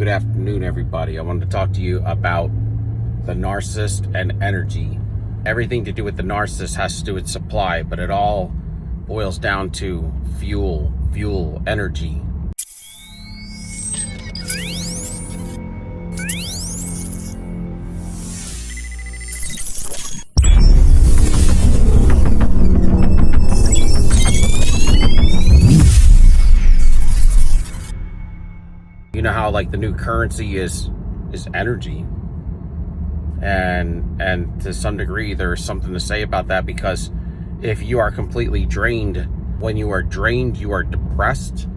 Good afternoon, everybody. I wanted to talk to you about the narcissist and energy. Everything to do with the narcissist has to do with supply, but it all boils down to fuel, energy. You know how like the new currency is energy, and to some degree there's something to say about that, because if you are completely drained, when you are drained, you are depressed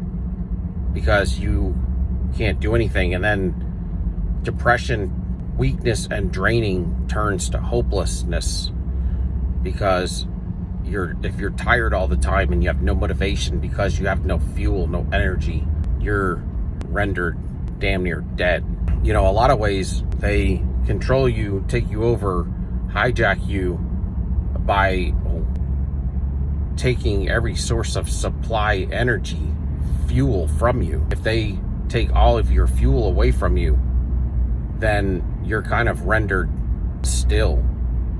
because you can't do anything, and then depression, weakness, and draining turns to hopelessness, because if you're tired all the time and you have no motivation because you have no fuel, no energy, you're rendered damn near dead. You know, a lot of ways they control you, take you over, hijack you by taking every source of supply, energy, fuel from you. If they take all of your fuel away from you, then you're kind of rendered still,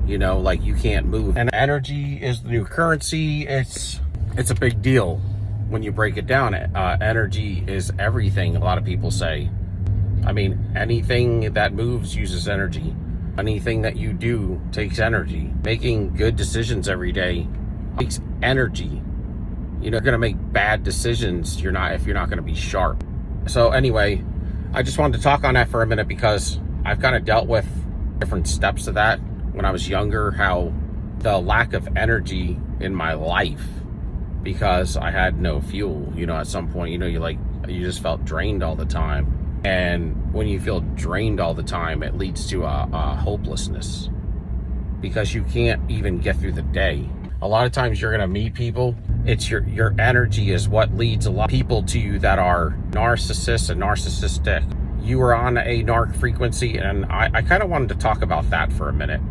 you know, like you can't move. And energy is the new currency. It's a big deal. When you break it down, energy is everything, a lot of people say. I mean, anything that moves uses energy. Anything that you do takes energy. Making good decisions every day takes energy. You know, you're gonna make bad decisions if you're not gonna be sharp. So anyway, I just wanted to talk on that for a minute because I've kind of dealt with different steps of that when I was younger, how the lack of energy in my life, because I had no fuel, you know, at some point, you know, you just felt drained all the time. And when you feel drained all the time, it leads to a hopelessness, because you can't even get through the day. A lot of times you're gonna meet people, it's your energy is what leads a lot of people to you that are narcissists and narcissistic. You are on a narc frequency, and I kind of wanted to talk about that for a minute.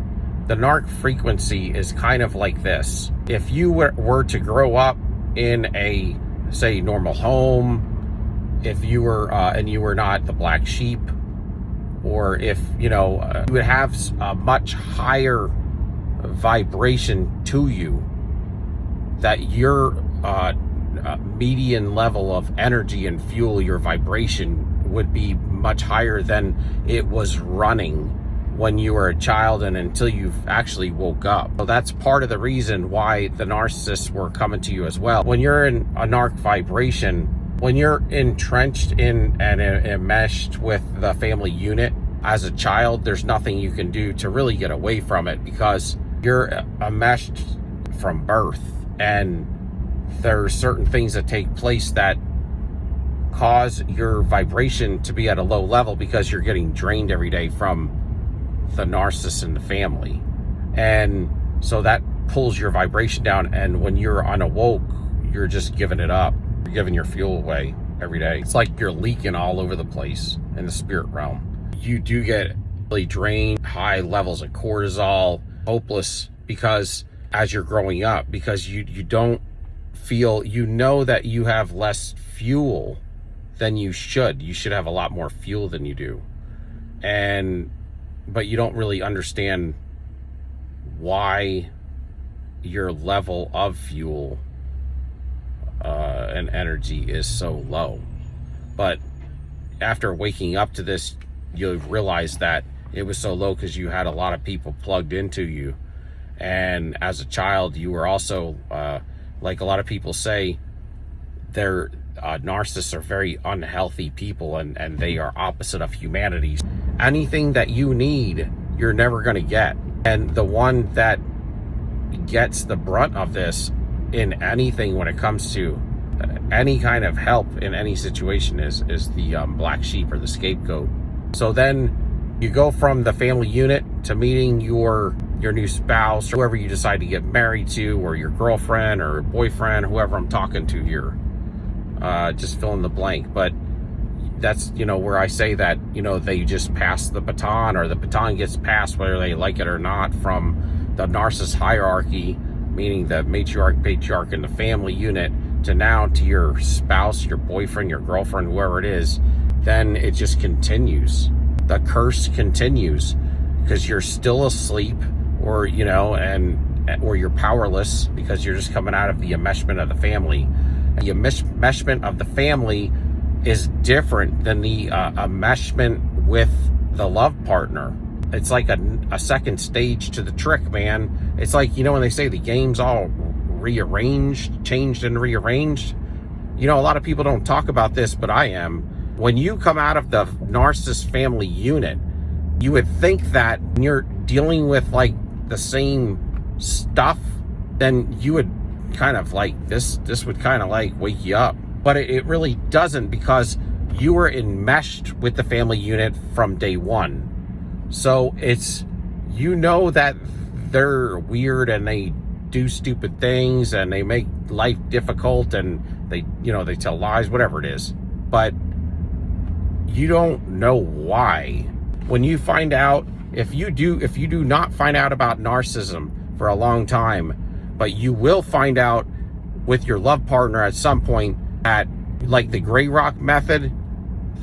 The narc frequency is kind of like this. If you were to grow up in a, say, normal home, if you were, and you were not the black sheep, or if, you know, you would have a much higher vibration to you, that your median level of energy and fuel, your vibration would be much higher than it was running when you were a child and until you've actually woke up. So that's part of the reason why the narcissists were coming to you as well. When you're in a narc vibration, when you're entrenched in and enmeshed with the family unit as a child, there's nothing you can do to really get away from it, because you're enmeshed from birth, and there's certain things that take place that cause your vibration to be at a low level because you're getting drained every day from the narcissist in the family. And so that pulls your vibration down, and when you're unawoke, you're just giving it up. You're giving your fuel away every day. It's like you're leaking all over the place in the spirit realm. You do get really drained, high levels of cortisol, hopeless, because as you're growing up, because you don't feel, you know that you have less fuel than you should. You should have a lot more fuel than you do. But you don't really understand why your level of fuel and energy is so low. But after waking up to this, you'll realize that it was so low because you had a lot of people plugged into you. And as a child, you were also, like a lot of people say, they're narcissists are very unhealthy people, and they are opposite of humanity. Anything that you need, you're never going to get. And the one that gets the brunt of this in anything when it comes to any kind of help in any situation is the black sheep or the scapegoat. So then you go from the family unit to meeting your new spouse, or whoever you decide to get married to, or your girlfriend or boyfriend, whoever I'm talking to here. Just fill in the blank. But that's, you know, where I say that, you know, they just pass the baton, or the baton gets passed, whether they like it or not, from the narcissist hierarchy, meaning the matriarch, patriarch in the family unit, to now to your spouse, your boyfriend, your girlfriend, whoever it is. then it just continues. The curse continues because you're still asleep, or, you know, or you're powerless because you're just coming out of the enmeshment of the family. The enmeshment of the family is different than the enmeshment with the love partner. It's like a second stage to the trick, man. It's like, you know, when they say the game's all changed and rearranged. You know, a lot of people don't talk about this, but I am. When you come out of the narcissist family unit, you would think that when you're dealing with like the same stuff, then you would kind of like this would kind of like wake you up. But it really doesn't, because you were enmeshed with the family unit from day one. So it's, you know, that they're weird and they do stupid things and they make life difficult and they, you know, they tell lies, whatever it is. But you don't know why. When you find out, if you do not find out about narcissism for a long time, but you will find out with your love partner at some point, at like the gray rock method,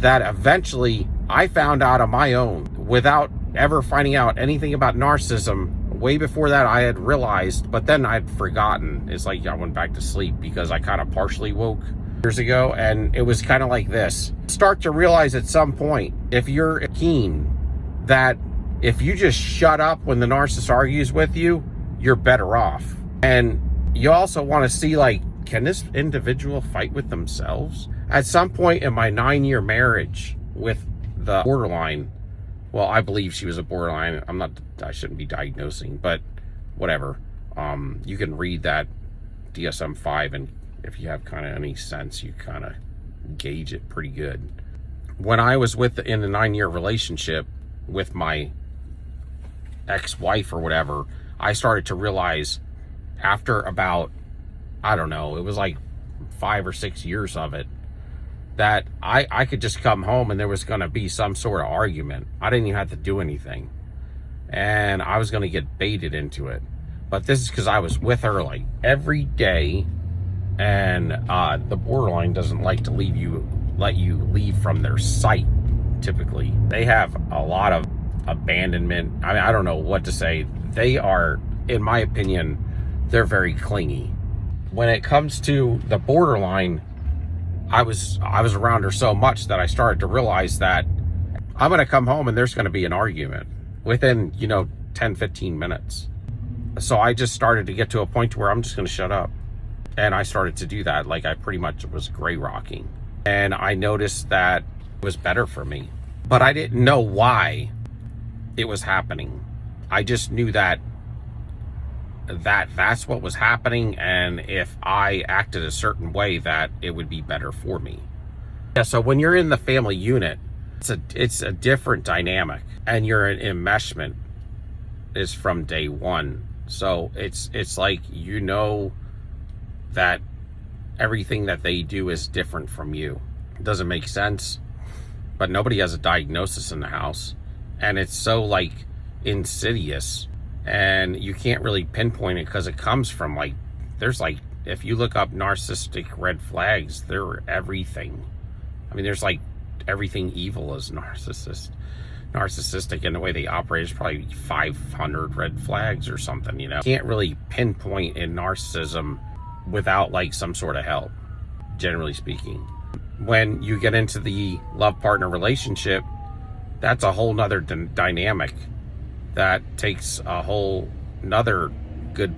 that eventually I found out on my own without ever finding out anything about narcissism. Way before that I had realized, but then I'd forgotten. It's like I went back to sleep because I kind of partially woke years ago, and it was kind of like this. Start to realize at some point, if you're keen, that if you just shut up when the narcissist argues with you, you're better off. And you also want to see, like, can this individual fight with themselves? At some point in my 9-year marriage with the borderline, well, I believe she was a borderline. I shouldn't be diagnosing, but whatever. You can read that DSM-5, and if you have kind of any sense, you kind of gauge it pretty good. When I was in a 9-year relationship with my ex-wife or whatever, I started to realize after about, I don't know, it was like 5 or 6 years of it, that I could just come home and there was going to be some sort of argument. I didn't even have to do anything. And I was going to get baited into it. But this is because I was with her like every day. And the borderline doesn't like to let you leave from their sight, typically. They have a lot of abandonment. I mean, I don't know what to say. They are, in my opinion, they're very clingy. When it comes to the borderline, I was around her so much that I started to realize that I'm going to come home and there's going to be an argument within, 10, 15 minutes. So I just started to get to a point where I'm just going to shut up. And I started to do that. Like, I pretty much was gray rocking. And I noticed that it was better for me. But I didn't know why it was happening. I just knew that that's what was happening, and if I acted a certain way, that it would be better for me. Yeah, so when you're in the family unit, it's a different dynamic, and your enmeshment is from day one. So it's like, that everything that they do is different from you. It doesn't make sense, but nobody has a diagnosis in the house, and it's so like insidious. And you can't really pinpoint it because it comes from there's if you look up narcissistic red flags, they're everything. I mean, there's everything evil is narcissistic in the way they operate is probably 500 red flags or something, You can't really pinpoint in narcissism without some sort of help, generally speaking. When you get into the love partner relationship, that's a whole nother dynamic. That takes a whole nother good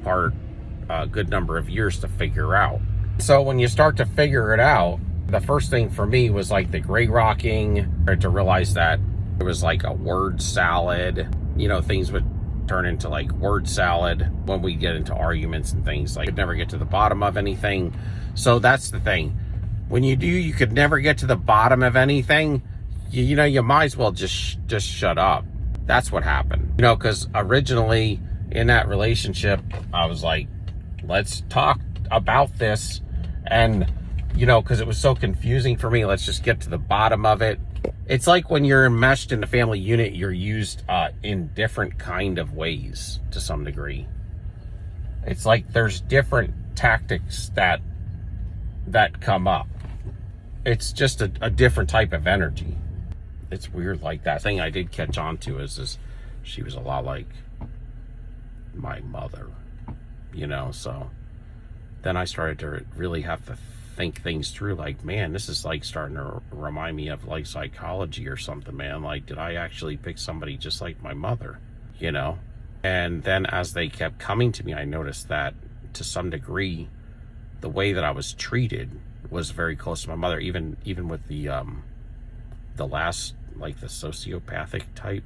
number of years to figure out. So when you start to figure it out, the first thing for me was the gray rocking, to realize that it was a word salad. Things would turn into word salad when we get into arguments and things. Could never get to the bottom of anything. So that's the thing. When you could never get to the bottom of anything, you might as well just shut up. That's what happened. Because originally in that relationship, I was like, let's talk about this. And, because it was so confusing for me, let's just get to the bottom of it. It's like when you're enmeshed in the family unit, you're used in different kind of ways to some degree. It's like there's different tactics that come up. It's just a different type of energy. It's weird. Like, that thing I did catch on to is she was a lot like my mother, you know. So then I started to really have to think things through, like, man, this is like starting to remind me of like psychology or something, man. Like, did I actually pick somebody just like my mother, you know? And then as they kept coming to me, I noticed that to some degree the way that I was treated was very close to my mother, even with the last, like, the sociopathic type